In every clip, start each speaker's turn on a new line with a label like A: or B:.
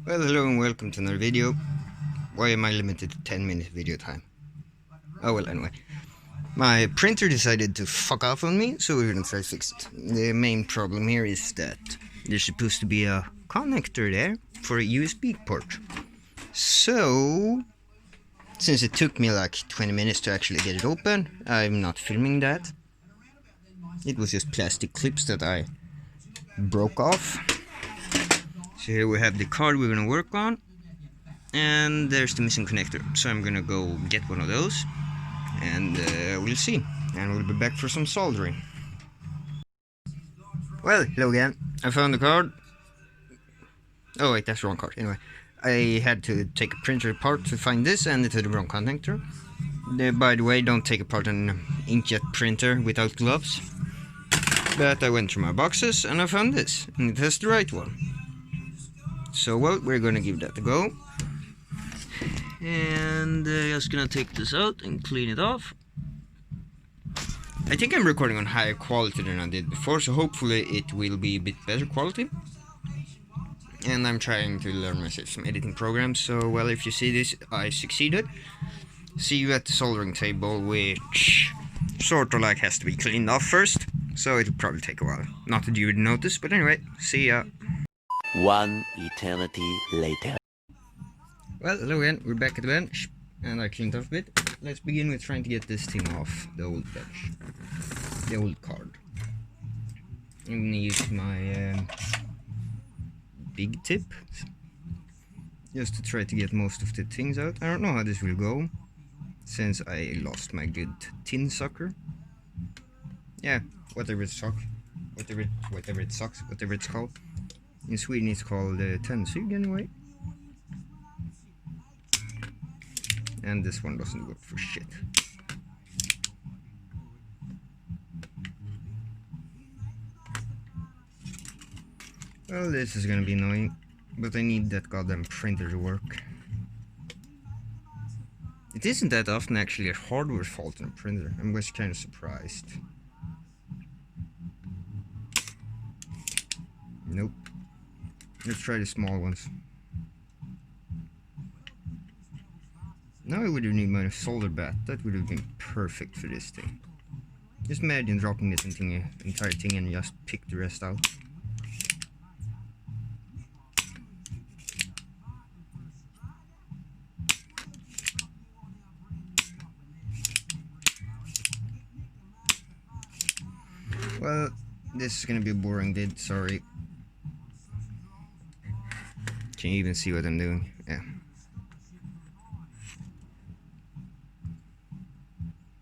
A: Well, hello and welcome to another video. Why am I limited to 10-minute video time? Oh well, anyway. My printer decided to fuck off on me, so we're gonna try to fix it. The main problem here is that there's supposed to be a connector there for a USB port. So, since it took me like 20 minutes to actually get it open, I'm not filming that. It was just plastic clips that I broke off. So here we have the card we're gonna work on, and there's the missing connector. So I'm gonna go get one of those, and we'll see. And we'll be back for some soldering. Well, hello again. I found the card. Oh wait, that's the wrong card. Anyway, I had to take a printer apart to find this, and it had the wrong connector. By the way, don't take apart an inkjet printer without gloves. But I went through my boxes and I found this, and it has the right one. So well, we're gonna give that a go. And just gonna take this out and clean it off. I think I'm recording on higher quality than I did before, so hopefully it will be a bit better quality. And I'm trying to learn myself some editing programs, so well, if you see this, I succeeded. See you at the soldering table, which sort of like has to be cleaned off first, so it'll probably take a while. Not that you would notice, but anyway, see ya.
B: One eternity later.
A: Well, hello again, we're back at the bench, and I cleaned off a bit. Let's begin with trying to get this thing off the old bench, the old card. I'm gonna use my big tip, just to try to get most of the things out. I don't know how this will go, since I lost my good tin sucker. Yeah, whatever it's called. In Sweden it's called Tensug anyway. And this one doesn't work for shit. Well, this is gonna be annoying, but I need that goddamn printer to work. It isn't that often actually a hardware fault in a printer. I'm just kind of surprised. Nope. Let's try the small ones. Now I would need my solder bat. That would have been perfect for this thing. Just imagine dropping this entire thing and just pick the rest out. Well, this is gonna be a boring vid, sorry. Can you even see what I'm doing? Yeah.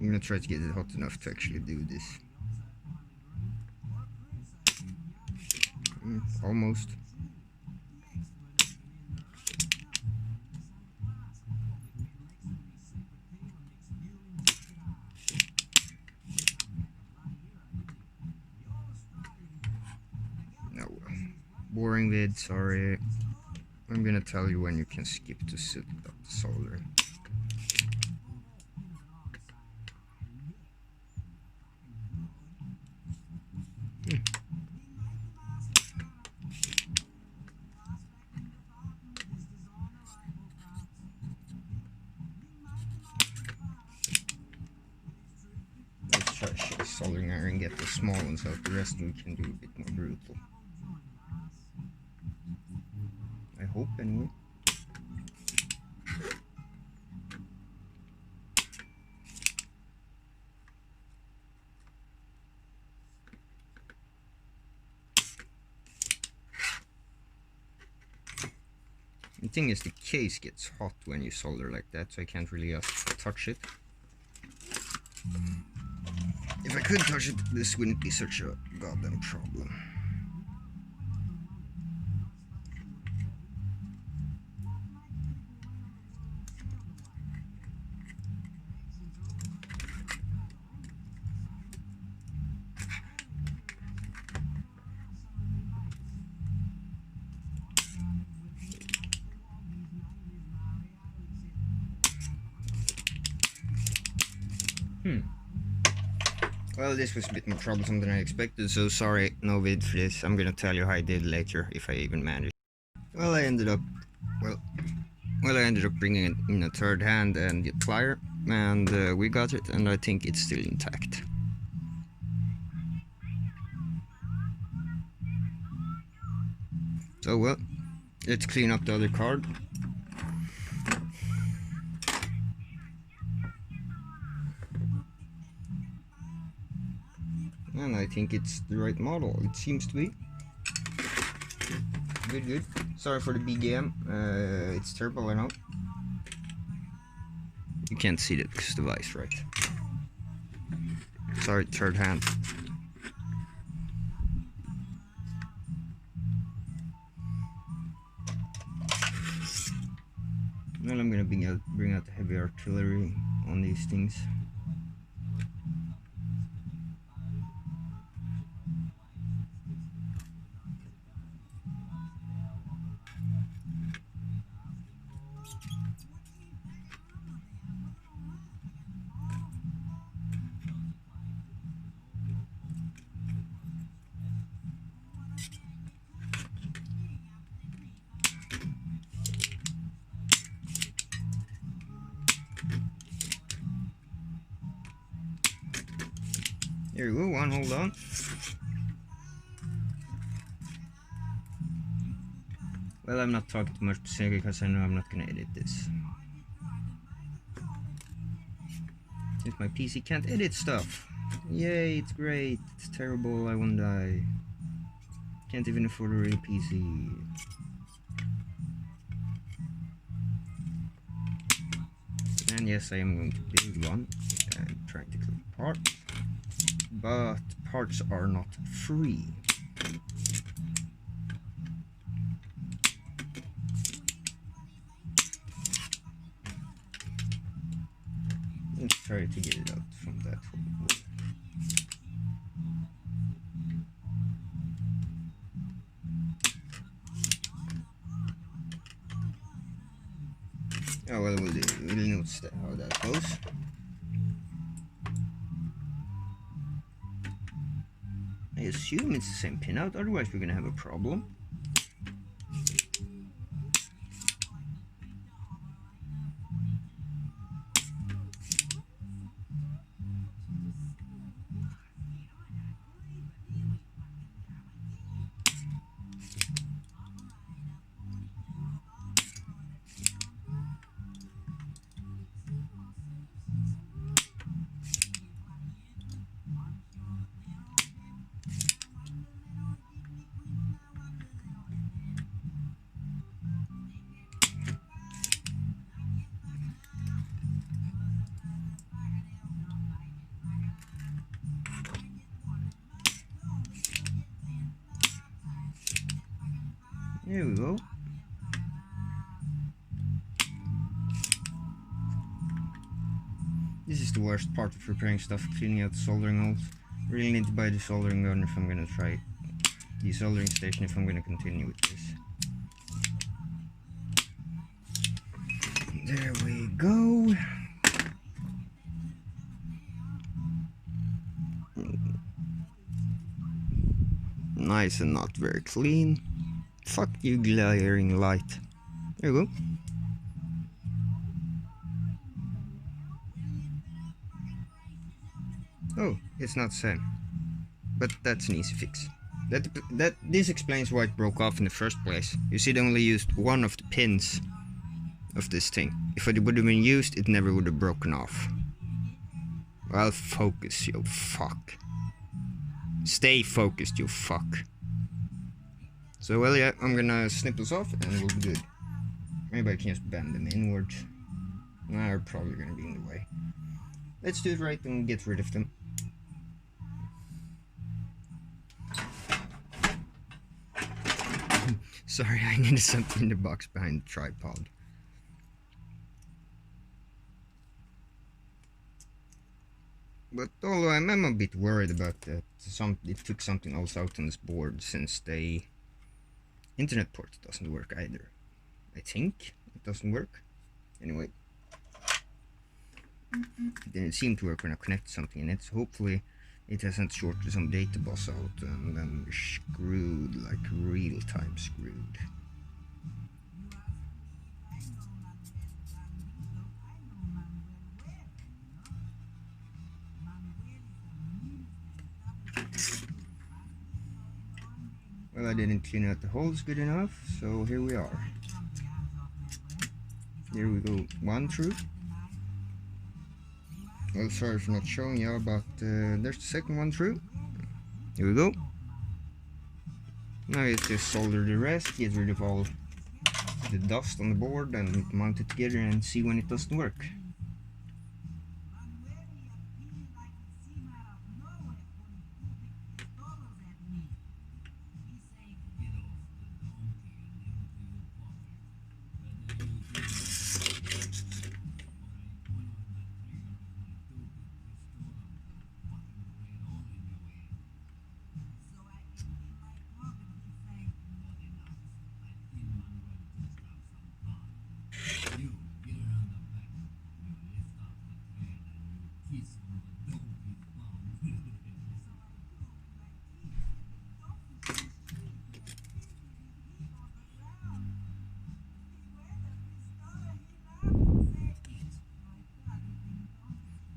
A: I'm gonna try to get it hot enough to actually do this. Almost. No. Boring vid, sorry. I'm gonna tell you when you can skip to set up the solder. Let's try to soldering iron and get the small ones out. The rest we can do a bit more brutal. I hope anyway. The thing is, the case gets hot when you solder like that, so I can't really just touch it. If I could touch it, this wouldn't be such a goddamn problem. Well, this was a bit more troublesome than I expected, so sorry, no vid for this. I'm gonna tell you how I did later, if I even managed. Well, I ended up Well, I ended up bringing it in a third hand and the plier, and we got it, and I think it's still intact. So well, let's clean up the other card. And I think it's the right model, it seems to be. Good. Sorry for the BGM, it's terrible, I know. You can't see that because the device, right? Sorry, third hand. Well, I'm gonna bring out the heavy artillery on these things. There we go, one, hold on. Well, I'm not talking too much specific because I know I'm not gonna edit this. Since my PC can't edit stuff. Yay, it's great. It's terrible, I won't die. Can't even afford a real PC. And yes, I am going to build one and try to click parts. But parts are not free. Let's try to get it out from that hole. Oh well, we'll notice how that goes. I assume it's the same pinout, otherwise we're gonna have a problem. There we go. This is the worst part of repairing stuff, cleaning out the soldering holes. Really need to buy the soldering gun if I'm gonna try the soldering station if I'm gonna continue with this. There we go. Nice and not very clean. Fuck you, glaring light. There we go. Oh, it's not the same. But that's an easy fix. This explains why it broke off in the first place. You see, they only used one of the pins of this thing. If it would have been used, it never would have broken off. Well, focus, you fuck. Stay focused, you fuck. So, well, yeah, I'm gonna snip this off and we'll be good. Maybe I can just bend them inwards. They're probably gonna be in the way. Let's do it right and get rid of them. Sorry, I needed something in the box behind the tripod. But although I'm a bit worried about that, it took something else out on this board since the internet port doesn't work either. I think it doesn't work. Anyway, it didn't seem to work when I connected something in it, so hopefully it hasn't shorted some data bus out and then we're screwed, like real time screwed. Well, I didn't clean out the holes good enough, so here we are. Here we go, one through. Well, sorry for not showing you, but there's the second one through. Here we go. Now it's just solder the rest, get rid of all the dust on the board and mount it together and see when it doesn't work.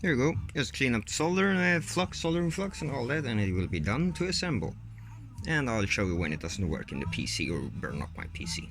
A: There you go, just clean up the solder and flux, soldering flux and all that, and it will be done to assemble. And I'll show you when it doesn't work in the PC or burn up my PC.